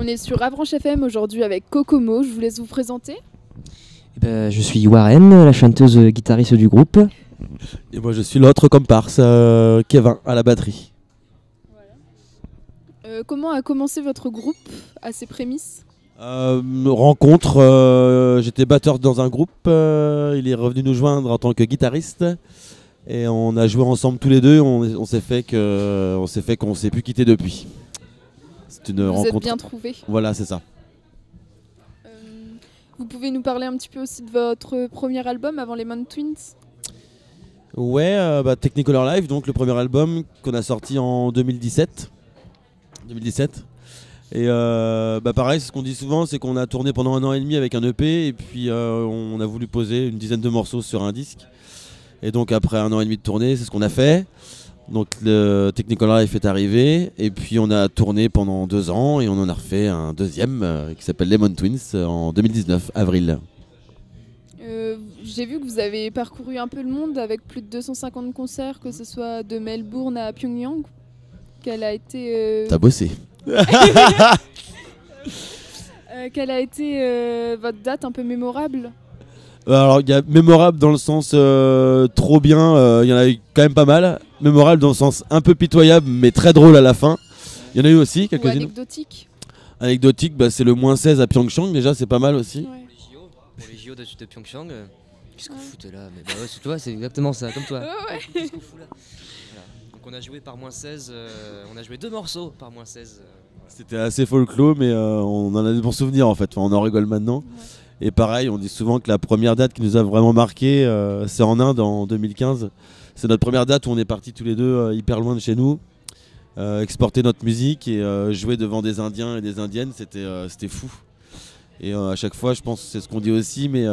On est sur Avranches FM aujourd'hui avec Kokomo, je vous laisse vous présenter. Je suis Warren, la chanteuse guitariste du groupe. Et moi je suis l'autre comparse, Kevin, à la batterie. Comment a commencé votre groupe à ses prémices? Rencontre, j'étais batteur dans un groupe, il est revenu nous joindre en tant que guitariste. Et on a joué ensemble tous les deux, on s'est fait qu'on s'est plus quitté depuis. C'est une Vous rencontre. êtes bien trouvés. Voilà, c'est ça. Vous pouvez nous parler un petit peu aussi de votre premier album avant Lemon Twins? Ouais, Technicolor Live, donc le premier album qu'on a sorti en 2017. Et pareil, c'est ce qu'on dit souvent, c'est qu'on a tourné pendant 1 an et demi avec un EP et puis on a voulu poser une dizaine de morceaux sur un disque. Et donc après 1 an et demi de tournée, c'est ce qu'on a fait. Donc le Technicolor Live est arrivé et puis on a tourné pendant 2 ans et on en a refait un deuxième qui s'appelle Lemon Twins en 2019, avril. J'ai vu que vous avez parcouru un peu le monde avec plus de 250 concerts, que ce soit de Melbourne à Pyongyang. Quelle a été... T'as bossé. Quelle a été votre date un peu mémorable? Alors il y a mémorable dans le sens trop bien, il y en a eu quand même pas mal. Mémorable dans le sens un peu pitoyable mais très drôle à la fin. Il y en a eu aussi Ou quelques-unes. anecdotique? Anecdotique, c'est le -16 à Pyeongchang déjà, c'est pas mal aussi. Ouais. Pour les JO de Pyeongchang, qu'est-ce que vous foutez là? Mais ouais, tu vois, c'est exactement ça, comme toi. Ouais. Qu'est-ce qu'on fout là? Voilà. Donc on a joué par -16, on a joué 2 morceaux par -16. C'était assez folklore mais on en a des bons souvenirs en fait, enfin, on en rigole maintenant. Ouais. Et pareil, on dit souvent que la première date qui nous a vraiment marqué, c'est en Inde en 2015. C'est notre première date où on est partis tous les deux hyper loin de chez nous, exporter notre musique et jouer devant des Indiens et des Indiennes, c'était fou. Et à chaque fois, je pense que c'est ce qu'on dit aussi, mais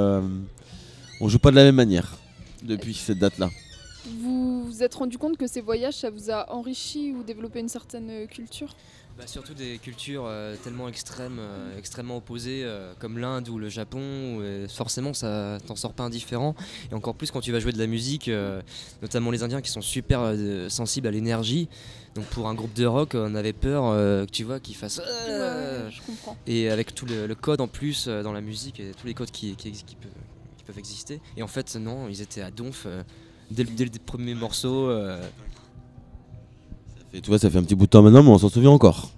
on joue pas de la même manière depuis cette date-là. Vous vous êtes rendu compte que ces voyages, ça vous a enrichi ou développé une certaine culture? Surtout des cultures tellement extrêmes, extrêmement opposées, comme l'Inde ou le Japon, où forcément ça t'en sort pas indifférent. Et encore plus quand tu vas jouer de la musique, notamment les Indiens qui sont super sensibles à l'énergie. Donc pour un groupe de rock, on avait peur que tu vois qu'ils fassent. Ouais, je comprends. Et avec tout le code en plus dans la musique et tous les codes qui peuvent exister. Et en fait non, ils étaient à donf dès le premier morceau. Et tu vois, ça fait un petit bout de temps maintenant, mais on s'en souvient encore.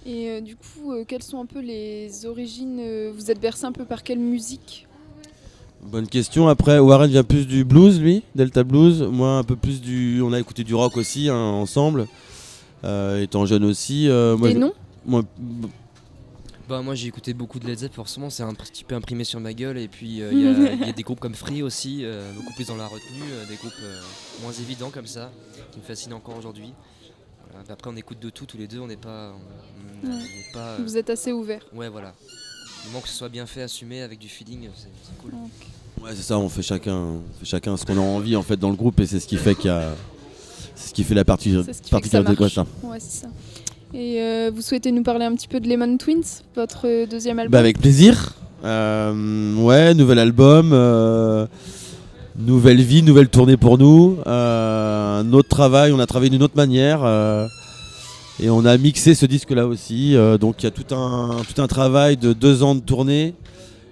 Et du coup, quelles sont un peu les origines? Vous êtes bercé un peu par quelle musique? Bonne question. Après, Warren vient plus du blues, lui, Delta Blues. Moi, un peu plus du. On a écouté du rock aussi, hein, ensemble. Étant jeune aussi. Des noms? Moi j'ai écouté beaucoup de Led Zepp, forcément c'est un petit peu imprimé sur ma gueule. Et puis il y a des groupes comme Free aussi, beaucoup plus dans la retenue, des groupes moins évidents comme ça, qui me fascinent encore aujourd'hui. Voilà. Après on écoute de tout tous les deux, on n'est pas... Vous êtes assez ouverts. Ouais voilà. Du moment que ce soit bien fait, assumé, avec du feeling, c'est cool. Okay. Ouais, c'est ça, on fait chacun ce qu'on a envie en fait dans le groupe et c'est ce qui fait c'est ce qui fait la particularité de quoi ça. Ouais, c'est ça. Et vous souhaitez nous parler un petit peu de Lemon Twins, votre deuxième album? Avec plaisir. Ouais, nouvel album, nouvelle vie, nouvelle tournée pour nous, un autre travail, on a travaillé d'une autre manière et on a mixé ce disque là aussi. Donc il y a tout un travail de 2 ans de tournée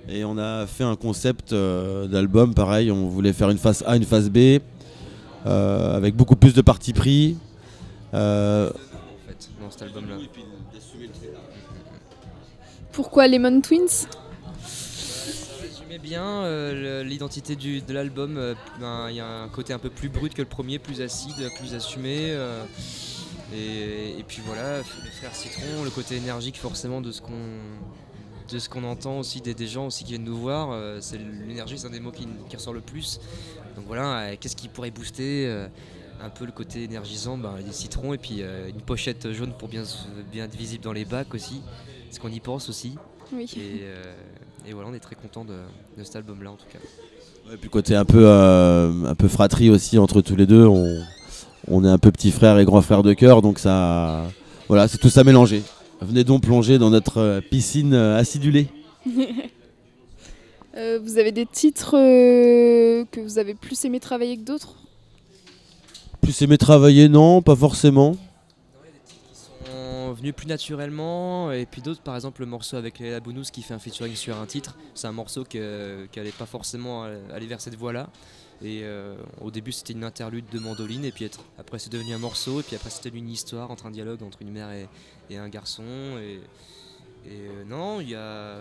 et on a fait un concept d'album pareil. On voulait faire une phase A, une phase B avec beaucoup plus de parti pris. Dans cet album-là. Pourquoi Lemon Twins? Ça résumait bien l'identité de l'album. Il y a un côté un peu plus brut que le premier, plus acide, plus assumé. Et puis voilà, le frère Citron, le côté énergique forcément de ce qu'on entend aussi des gens aussi qui viennent nous voir. C'est l'énergie, c'est un des mots qui ressort le plus. Donc voilà, qu'est-ce qui pourrait booster un peu le côté énergisant, des citrons et puis une pochette jaune pour bien être visible dans les bacs aussi, parce qu'on y pense aussi. Oui. Et voilà, on est très content de cet album-là en tout cas. Ouais, puis côté un peu fratrie aussi entre tous les deux, on est un peu petit frère et grand frère de cœur, donc ça, voilà, c'est tout ça mélangé. Venez donc plonger dans notre piscine acidulée. Vous avez des titres que vous avez plus aimé travailler que d'autres? Plus aimé travailler, non, pas forcément. Il y a des titres qui sont sont venus plus naturellement, et puis d'autres, par exemple le morceau avec Leila Bounous qui fait un featuring sur un titre, c'est un morceau qui n'allait pas forcément aller vers cette voie-là. Et au début c'était une interlude de mandoline, et puis après c'est devenu un morceau, et puis après c'était une histoire entre un dialogue entre une mère et un garçon. Non, il y a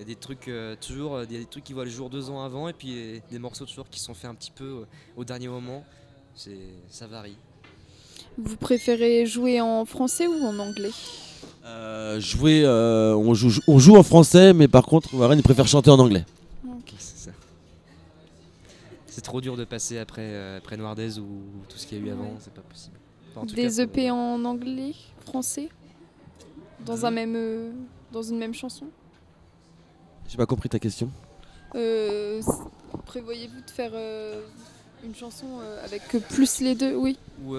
des trucs toujours, il y a des trucs qui voient le jour 2 ans avant, et puis des morceaux toujours qui sont faits un petit peu au dernier moment. Ça varie. Vous préférez jouer en français ou en anglais? On joue en français, mais par contre Warren il préfère chanter en anglais. Ok. C'est ça. C'est trop dur de passer après Noirdaise ou tout ce qu'il y a eu avant, c'est pas possible. Enfin, en tout Des cas, EP en anglais, français, dans dans une même chanson? J'ai pas compris ta question. Prévoyez-vous de faire une chanson avec plus les deux? Oui. Ou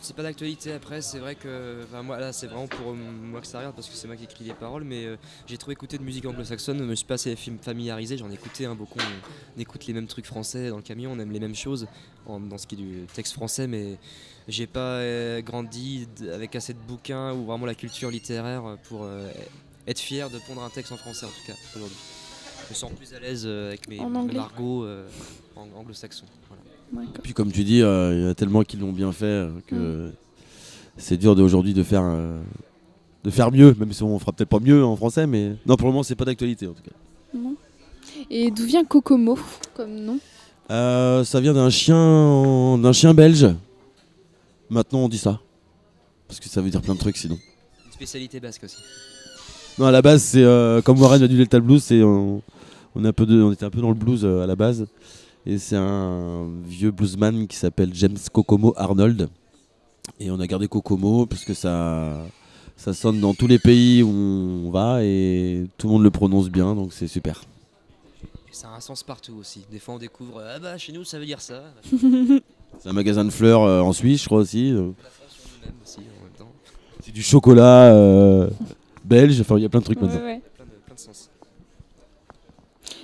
c'est pas d'actualité après, c'est vrai que moi là c'est vraiment pour moi que ça regarde parce que c'est moi qui écris les paroles, mais j'ai trop écouté de musique anglo-saxonne, je me suis pas assez familiarisé, j'en ai écouté beaucoup, on écoute les mêmes trucs français dans le camion, on aime les mêmes choses dans ce qui est du texte français, mais j'ai pas grandi avec assez de bouquins ou vraiment la culture littéraire pour être fier de pondre un texte en français en tout cas aujourd'hui. Je me sens plus à l'aise avec mes argots anglo-saxons. Voilà. Et puis comme tu dis, il y a tellement qui l'ont bien fait que c'est dur aujourd'hui de faire mieux, même si on fera peut-être pas mieux en français, mais non, pour le moment c'est pas d'actualité en tout cas. Non. Et d'où vient Kokomo comme nom? Ça vient d'un chien belge. Maintenant on dit ça parce que ça veut dire plein de trucs sinon. Une spécialité basque aussi. Non, à la base c'est comme Warren a du Delta Blues, on était un peu dans le blues à la base. Et c'est un vieux bluesman qui s'appelle James Kokomo Arnold. Et on a gardé Kokomo parce que ça sonne dans tous les pays où on va et tout le monde le prononce bien, donc c'est super. Ça a un sens partout aussi. Des fois on découvre, ah bah chez nous ça veut dire ça. C'est un magasin de fleurs en Suisse, je crois aussi. La France sur nous-mêmes aussi en même temps. C'est du chocolat belge, enfin il y a plein de trucs maintenant. Ouais. Plein de sens.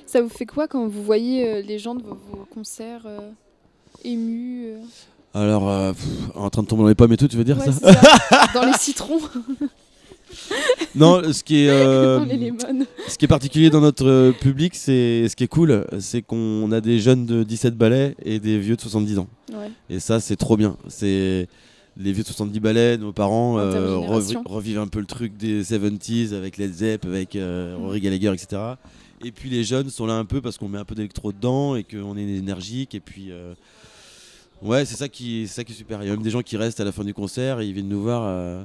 Ça vous fait quoi quand vous voyez les gens de vos concerts émus Alors, en train de tomber dans les pommes et tout, tu veux dire ouais, ça, c'est ça. Dans les citrons, Non, ce qui est dans les lemons. ce qui est particulier dans notre public, ce qui est cool, c'est qu'on a des jeunes de 17 balais et des vieux de 70 ans. Ouais. Et ça, c'est trop bien. C'est les vieux de 70 balais, nos parents revivent un peu le truc des 70s avec Led Zepp, avec Rory Gallagher, etc. Et puis les jeunes sont là un peu parce qu'on met un peu d'électro dedans et qu'on est énergique. Et puis, ouais, c'est ça qui est super. Il y a même des gens qui restent à la fin du concert et ils viennent nous voir.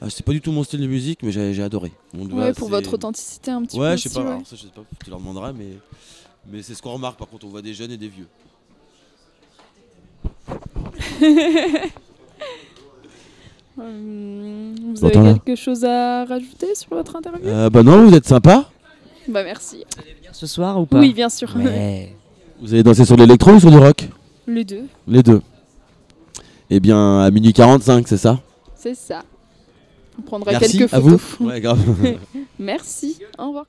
C'est pas du tout mon style de musique, mais j'ai adoré. Ouais, pour votre authenticité un petit peu. Ouais, aussi, je sais pas. ouais. Alors ça, je sais pas, tu leur demanderas, mais c'est ce qu'on remarque. Par contre, on voit des jeunes et des vieux. Vous avez quelque chose à rajouter sur votre interview? Bah non, vous êtes sympa. Bah merci. Vous allez venir ce soir ou pas? Oui, bien sûr. Ouais. Vous allez danser sur l'électro ou sur du rock? Les deux. Les deux. Eh bien, à minuit 45, c'est ça? C'est ça. On prendra Merci quelques à photos. vous. Ouais, grave. Merci. Au revoir.